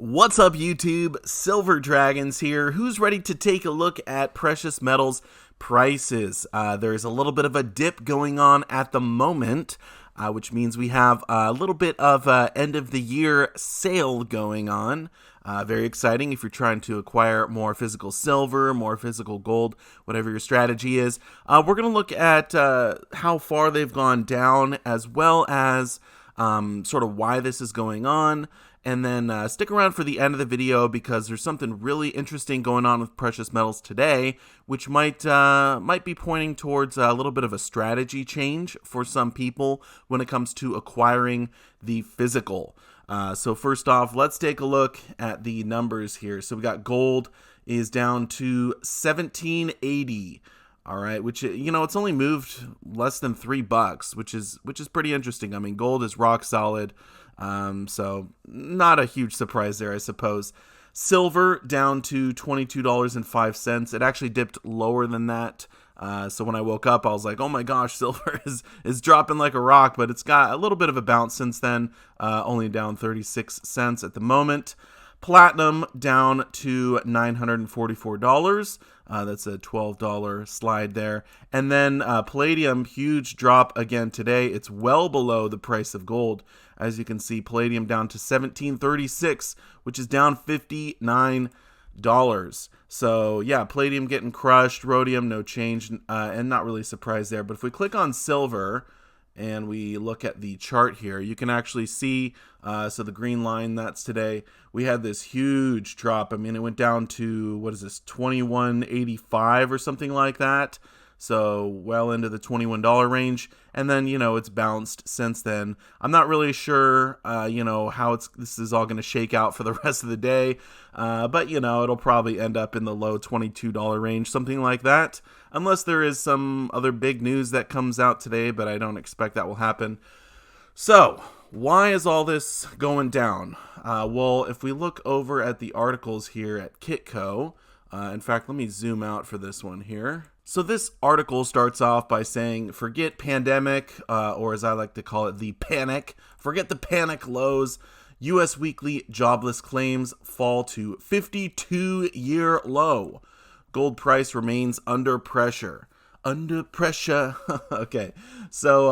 What's up, YouTube? Silver Dragons here. Who's ready to take a look at precious metals prices? There's a little bit of a dip going on at the moment, which means we have a little bit of end of the year sale going on. Very exciting if you're trying to acquire more physical silver, more physical gold, whatever your strategy is. We're going to look at how far they've gone down, as well as sort of why this is going on. And then stick around for the end of the video because there's something really interesting going on with precious metals today, which might be pointing towards a little bit of a strategy change for some people when it comes to acquiring the physical. So first off, let's take a look at the numbers here. So we got gold is down to 1780. All right, which, it's only moved less than $3, which is pretty interesting. I mean, gold is rock solid. So not a huge surprise there, I suppose. Silver down to $22.05. It actually dipped lower than that. So when I woke up, I was like, oh my gosh, silver is dropping like a rock, but it's got a little bit of a bounce since then, only down 36 cents at the moment. Platinum down to $944. That's a $12 slide there. And then palladium, huge drop again today. It's well below the price of gold. As you can see, palladium down to $17.36, which is down $59. So yeah, palladium getting crushed. Rhodium, no change, and not really surprised there. But if we click on silver and we look at the chart here, you can actually see, so the green line, that's today, we had this huge drop. I mean, it went down to, what is this, $21.85 or something like that. So well into the $21 range. And then, it's bounced since then. I'm not really sure, how this is all going to shake out for the rest of the day. But, it'll probably end up in the low $22 range, something like that. Unless there is some other big news that comes out today, but I don't expect that will happen. So, why is all this going down? Well, if we look over at the articles here at Kitco, in fact, let me zoom out for this one here. So this article starts off by saying, forget pandemic, or as I like to call it, the panic. Forget the panic lows. U.S. weekly jobless claims fall to 52-year low. Gold price remains under pressure. Under pressure. Okay, so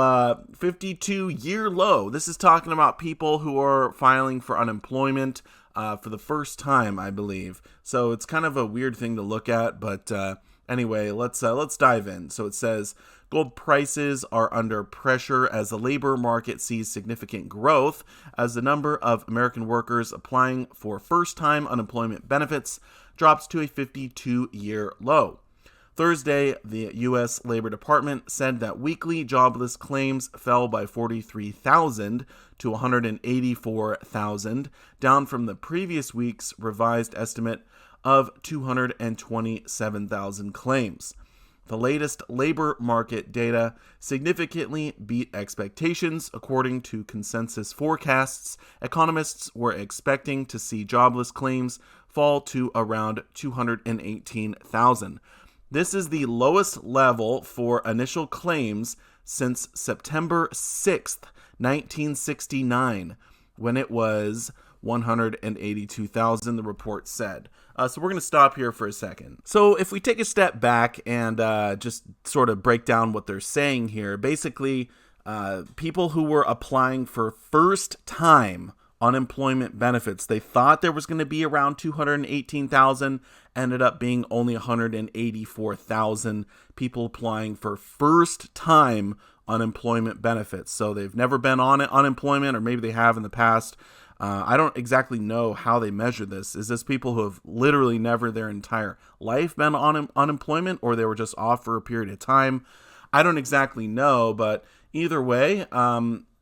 52-year low. This is talking about people who are filing for unemployment for the first time, I believe. So it's kind of a weird thing to look at, but anyway, let's dive in. So it says, gold prices are under pressure as the labor market sees significant growth as the number of American workers applying for first-time unemployment benefits drops to a 52-year low. Thursday, the U.S. Labor Department said that weekly jobless claims fell by 43,000 to 184,000, down from the previous week's revised estimate of 227,000 claims. The latest labor market data significantly beat expectations. According to consensus forecasts, economists were expecting to see jobless claims fall to around 218,000. This is the lowest level for initial claims since September 6th, 1969, when it was 182,000, the report said. So we're going to stop here for a second. So if we take a step back and just sort of break down what they're saying here, basically people who were applying for first-time unemployment benefits, they thought there was going to be around 218,000, ended up being only 184,000 people applying for first-time unemployment benefits. So they've never been on unemployment, or maybe they have in the past. I don't exactly know how they measure this. Is this people who have literally never their entire life been on unemployment, or they were just off for a period of time? I don't exactly know, but either way,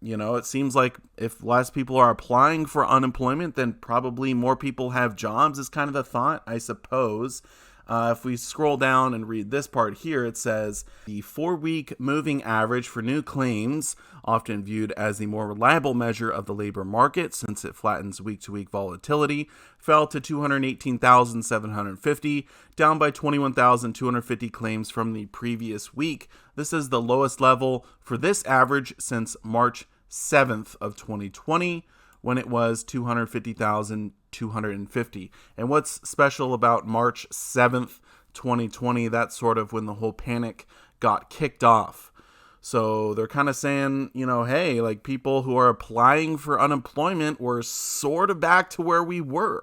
it seems like if less people are applying for unemployment, then probably more people have jobs is kind of the thought, I suppose. If we scroll down and read this part here, it says the 4-week moving average for new claims, often viewed as the more reliable measure of the labor market since it flattens week-to-week volatility, fell to 218,750, down by 21,250 claims from the previous week. This is the lowest level for this average since March 7th of 2020, when it was 250,250. And what's special about March 7th, 2020, that's sort of when the whole panic got kicked off. So they're kind of saying, hey, like people who are applying for unemployment were sort of back to where we were,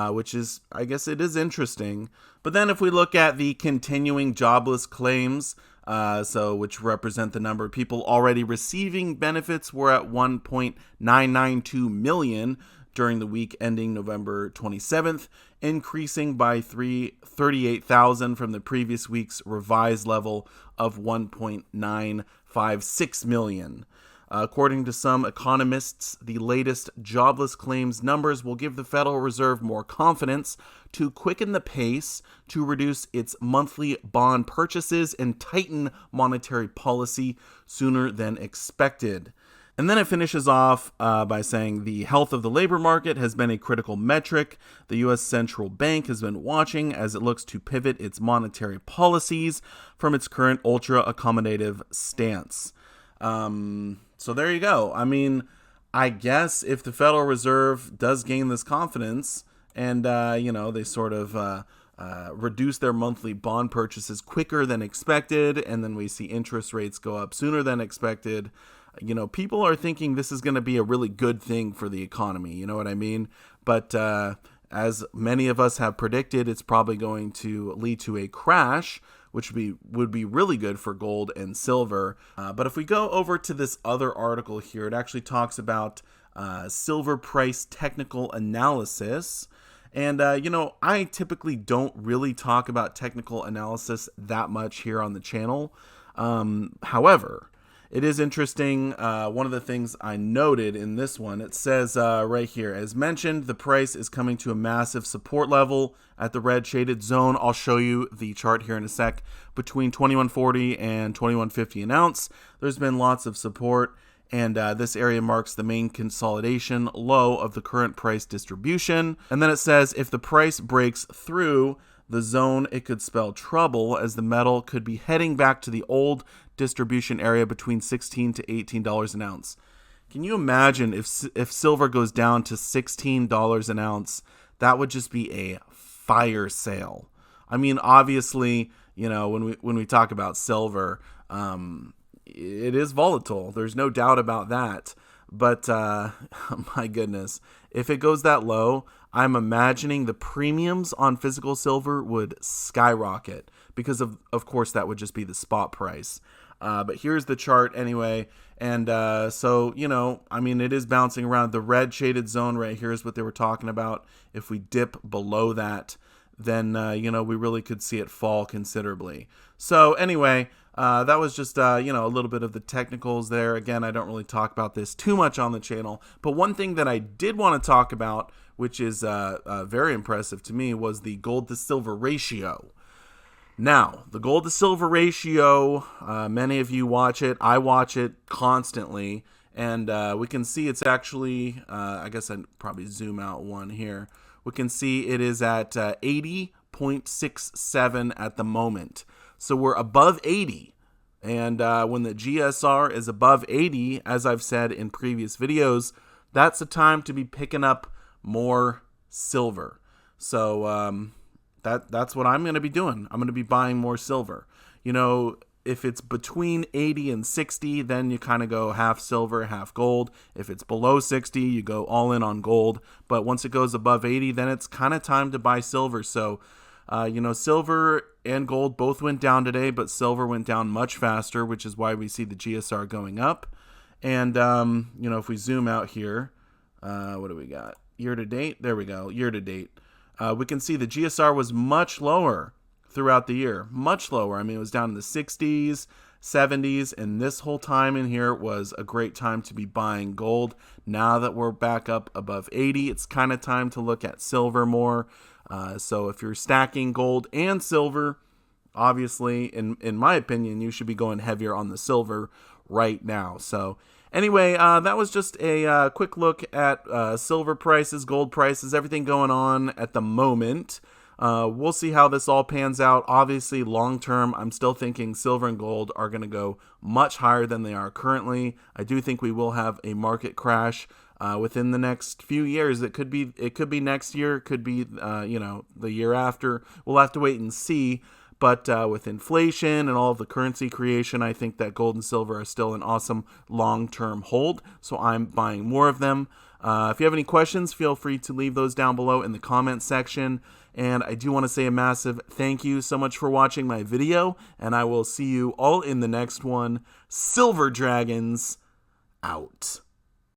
which is, I guess it is interesting. But then if we look at the continuing jobless claims, which represent the number of people already receiving benefits, we're at 1.992 million during the week ending November 27th, increasing by 38,000 from the previous week's revised level of 1.956 million. According to some economists, the latest jobless claims numbers will give the Federal Reserve more confidence to quicken the pace to reduce its monthly bond purchases and tighten monetary policy sooner than expected. And then it finishes off by saying the health of the labor market has been a critical metric. The U.S. Central Bank has been watching as it looks to pivot its monetary policies from its current ultra-accommodative stance. So there you go. I mean, I guess if the Federal Reserve does gain this confidence and, they sort of reduce their monthly bond purchases quicker than expected, and then we see interest rates go up sooner than expected, people are thinking this is going to be a really good thing for the economy. You know what I mean? But as many of us have predicted, it's probably going to lead to a crash, which would be really good for gold and silver. But if we go over to this other article here, it actually talks about silver price technical analysis. And, I typically don't really talk about technical analysis that much here on the channel. However, it is interesting. One of the things I noted in this one, it says right here, as mentioned, the price is coming to a massive support level at the red shaded zone. I'll show you the chart here in a sec. Between 2140 and 2150 an ounce, there's been lots of support, and this area marks the main consolidation low of the current price distribution. And then it says if the price breaks through the zone, it could spell trouble, as the metal could be heading back to the old distribution area between $16 to $18 an ounce. Can you imagine if silver goes down to $16 an ounce? That would just be a fire sale. I mean, obviously, when we talk about silver, it is volatile. There's no doubt about that. But my goodness, if it goes that low, I'm imagining the premiums on physical silver would skyrocket because of course, that would just be the spot price. But here's the chart anyway. And it is bouncing around. The red shaded zone right here is what they were talking about. If we dip below that, then, we really could see it fall considerably. So anyway, that was just, a little bit of the technicals there. Again, I don't really talk about this too much on the channel. But one thing that I did want to talk about, which is very impressive to me, was the gold to silver ratio. Now, the gold to silver ratio, many of you watch it. I watch it constantly. And we can see it's actually, I guess I'd probably zoom out one here. We can see it is at 80.67 at the moment. So we're above 80. And when the GSR is above 80, as I've said in previous videos, that's the time to be picking up more silver. So that's what I'm going to be doing. I'm going to be buying more silver. If it's between 80 and 60, then you kind of go half silver, half gold. If it's below 60, you go all in on gold. But once it goes above 80, then it's kind of time to buy silver. So, silver and gold both went down today, but silver went down much faster, which is why we see the GSR going up. And, if we zoom out here, what do we got? Year to date? There we go. Year to date. We can see the GSR was much lower throughout the year, much lower. I mean, it was down in the 60s, 70s, and this whole time in here was a great time to be buying gold. Now that we're back up above 80, it's kind of time to look at silver more. So if you're stacking gold and silver, obviously, in my opinion, you should be going heavier on the silver right now. So anyway, that was just a quick look at silver prices, gold prices, everything going on at the moment. We'll see how this all pans out. Obviously, long term, I'm still thinking silver and gold are going to go much higher than they are currently. I do think we will have a market crash within the next few years. It could be next year. It could be the year after. We'll have to wait and see. But with inflation and all of the currency creation, I think that gold and silver are still an awesome long-term hold. So I'm buying more of them. If you have any questions, feel free to leave those down below in the comment section. And I do want to say a massive thank you so much for watching my video. And I will see you all in the next one. Silver Dragons out.